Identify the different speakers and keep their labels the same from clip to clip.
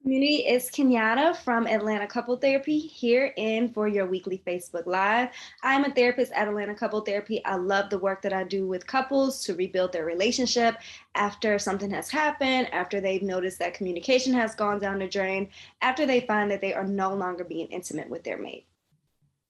Speaker 1: Community, it's Kenyatta from Atlanta Couple Therapy here in for your weekly Facebook Live. I'm a therapist at Atlanta Couple Therapy. I love the work that I do with couples to rebuild their relationship after something has happened, after they've noticed that communication has gone down the drain, after they find that they are no longer being intimate with their mate.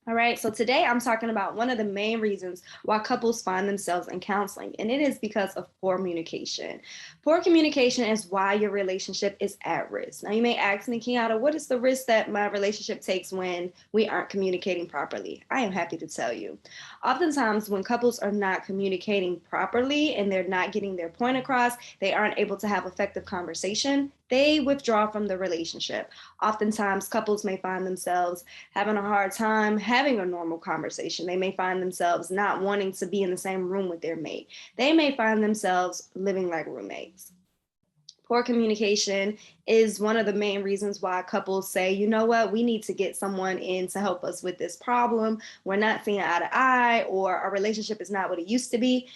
Speaker 1: All right, so today I'm talking about one of the main reasons why couples find themselves in counseling, and it is because of poor communication. Poor communication is why your relationship is at risk. Now, you may ask me, Kenyatta, what is the risk that my relationship takes when we aren't communicating properly? I am happy to tell you. Oftentimes, when couples are not communicating properly and they're not getting their point across, they aren't able to have effective conversation, they withdraw from the relationship. Oftentimes, couples may find themselves having a hard time having a normal conversation. They may find themselves not wanting to be in the same room with their mate. They may find themselves living like roommates. Poor communication is one of the main reasons why couples say, you know what, we need to get someone in to help us with this problem. We're not seeing eye to eye, or our relationship is not what it used to be.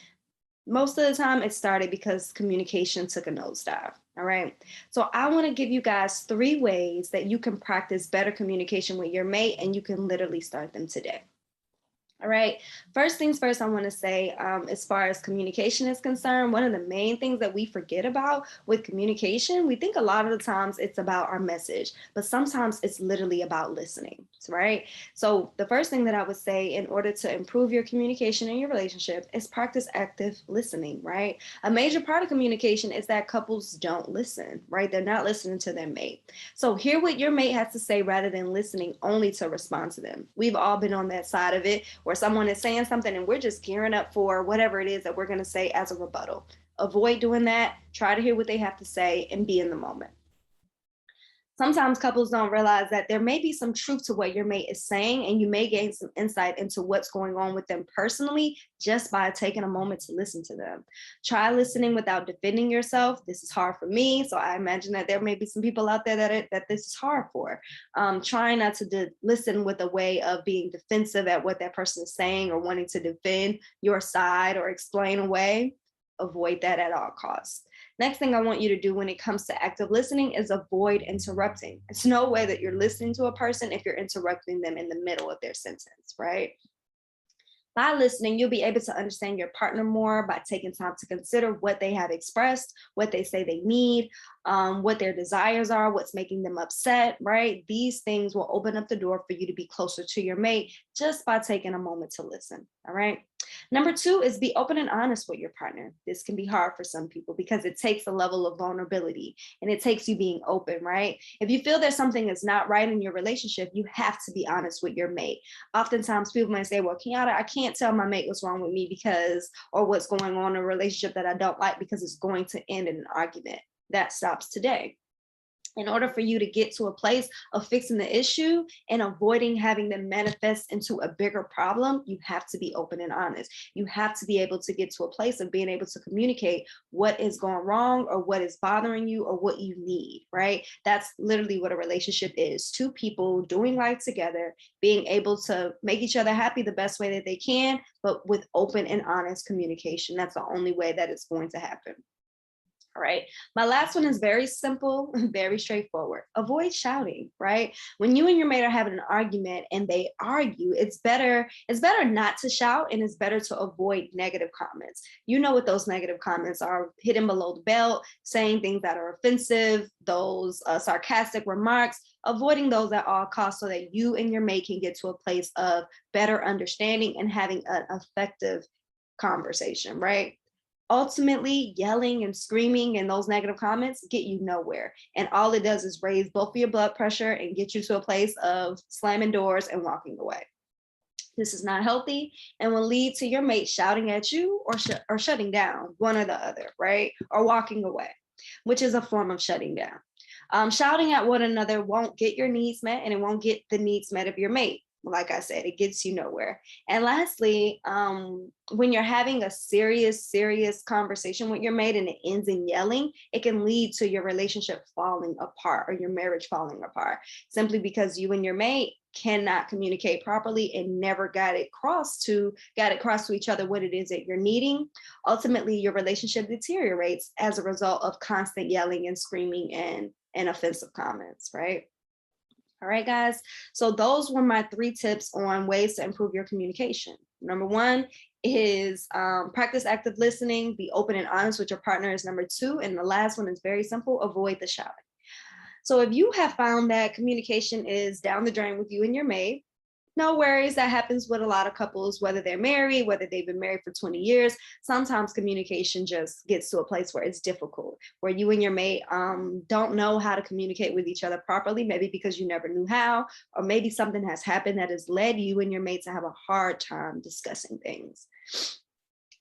Speaker 1: Most of the time it started because communication took a nosedive. All right. So I want to give you guys 3 ways that you can practice better communication with your mate, and you can literally start them today. All right. First things first, I want to say, as far as communication is concerned, one of the main things that we forget about with communication, we think a lot of the times it's about our message, but sometimes it's literally about listening, right? So the first thing that I would say in order to improve your communication in your relationship is practice active listening, right? A major part of communication is that couples don't listen, right? They're not listening to their mate. So hear what your mate has to say rather than listening only to respond to them. We've all been on that side of it, where someone is saying something and we're just gearing up for whatever it is that we're going to say as a rebuttal. Avoid doing that. Try to hear what they have to say and be in the moment. Sometimes couples don't realize that there may be some truth to what your mate is saying, and you may gain some insight into what's going on with them personally just by taking a moment to listen to them. Try listening without defending yourself. This is hard for me, so I imagine that there may be some people out there that this is hard for. Try not to listen with a way of being defensive at what that person is saying or wanting to defend your side or explain away. Avoid that at all costs. Next thing I want you to do when it comes to active listening is avoid interrupting. It's no way that you're listening to a person if you're interrupting them in the middle of their sentence, right? By listening, you'll be able to understand your partner more by taking time to consider what they have expressed, what they say they need, what their desires are, what's making them upset, right? These things will open up the door for you to be closer to your mate just by taking a moment to listen, all right? Number 2 is be open and honest with your partner. This can be hard for some people because it takes a level of vulnerability and it takes you being open, right? If you feel that something is not right in your relationship, you have to be honest with your mate. Oftentimes people might say, well, Kenyatta, I can't tell my mate what's wrong with me because, or what's going on in a relationship that I don't like because it's going to end in an argument. That stops today. In order for you to get to a place of fixing the issue and avoiding having them manifest into a bigger problem, you have to be open and honest. You have to be able to get to a place of being able to communicate what is going wrong or what is bothering you or what you need, right? That's literally what a relationship is. 2 people doing life together, being able to make each other happy the best way that they can, but with open and honest communication. That's the only way that it's going to happen. All right. My last one is very simple, very straightforward. Avoid shouting, right? When you and your mate are having an argument and they argue, it's better not to shout, and it's better to avoid negative comments. You know what those negative comments are: hidden below the belt, saying things that are offensive, those sarcastic remarks, avoiding those at all costs so that you and your mate can get to a place of better understanding and having an effective conversation, right? Ultimately, yelling and screaming and those negative comments get you nowhere. And all it does is raise both of your blood pressure and get you to a place of slamming doors and walking away. This is not healthy and will lead to your mate shouting at you or shutting down, one or the other, right? Or walking away, which is a form of shutting down. Shouting at one another won't get your needs met, and it won't get the needs met of your mate. Like I said, it gets you nowhere. And lastly, when you're having a serious conversation with your mate and it ends in yelling, it can lead to your relationship falling apart or your marriage falling apart, simply because you and your mate cannot communicate properly and never got it across to each other what it is that you're needing. Ultimately, your relationship deteriorates as a result of constant yelling and screaming and and offensive comments, right? All right, guys. So those were my 3 tips on ways to improve your communication. Number 1 is practice active listening, be open and honest with your partner is number 2. And the last one is very simple, avoid the shouting. So if you have found that communication is down the drain with you and your mate, no worries. That happens with a lot of couples, whether they're married, whether they've been married for 20 years. Sometimes communication just gets to a place where it's difficult, where you and your mate don't know how to communicate with each other properly, maybe because you never knew how, or maybe something has happened that has led you and your mate to have a hard time discussing things.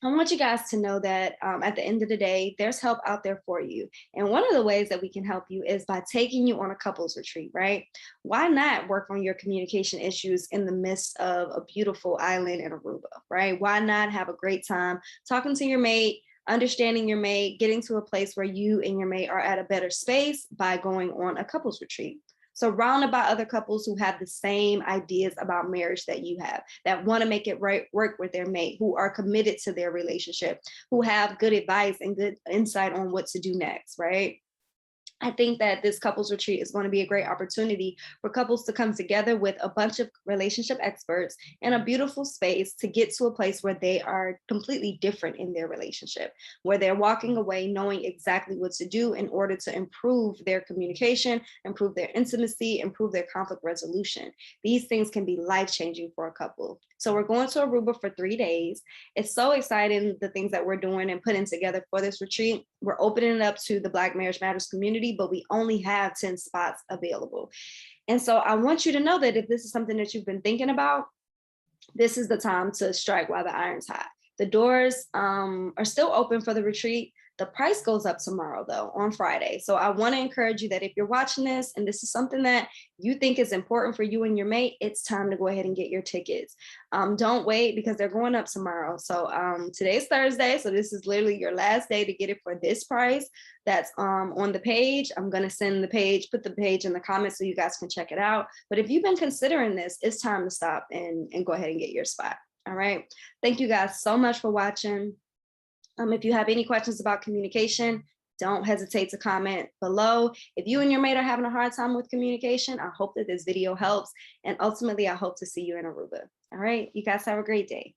Speaker 1: I want you guys to know that at the end of the day, there's help out there for you. And one of the ways that we can help you is by taking you on a couples retreat, right? Why not work on your communication issues in the midst of a beautiful island in Aruba, right? Why not have a great time talking to your mate, understanding your mate, getting to a place where you and your mate are at a better space by going on a couples retreat? Surrounded by other couples who have the same ideas about marriage that you have, that want to make it right, work with their mate, who are committed to their relationship, who have good advice and good insight on what to do next, right? I think that this couples retreat is going to be a great opportunity for couples to come together with a bunch of relationship experts in a beautiful space to get to a place where they are completely different in their relationship, where they're walking away knowing exactly what to do in order to improve their communication, improve their intimacy, improve their conflict resolution. These things can be life-changing for a couple. So we're going to Aruba for 3 days. It's so exciting, the things that we're doing and putting together for this retreat. We're opening it up to the Black Marriage Matters community, but we only have 10 spots available. And so I want you to know that if this is something that you've been thinking about, this is the time to strike while the iron's hot. The doors are still open for the retreat. The price goes up tomorrow, though, on Friday. So I want to encourage you that if you're watching this and this is something that you think is important for you and your mate, it's time to go ahead and get your tickets. Don't wait because they're going up tomorrow. So today's Thursday. So this is literally your last day to get it for this price. That's on the page. I'm going to send the page, put the page in the comments so you guys can check it out. But if you've been considering this, it's time to stop and go ahead and get your spot. All right. Thank you guys so much for watching. If you have any questions about communication, don't hesitate to comment below. If you and your mate are having a hard time with communication, I hope that this video helps. And ultimately, I hope to see you in Aruba. All right, you guys have a great day.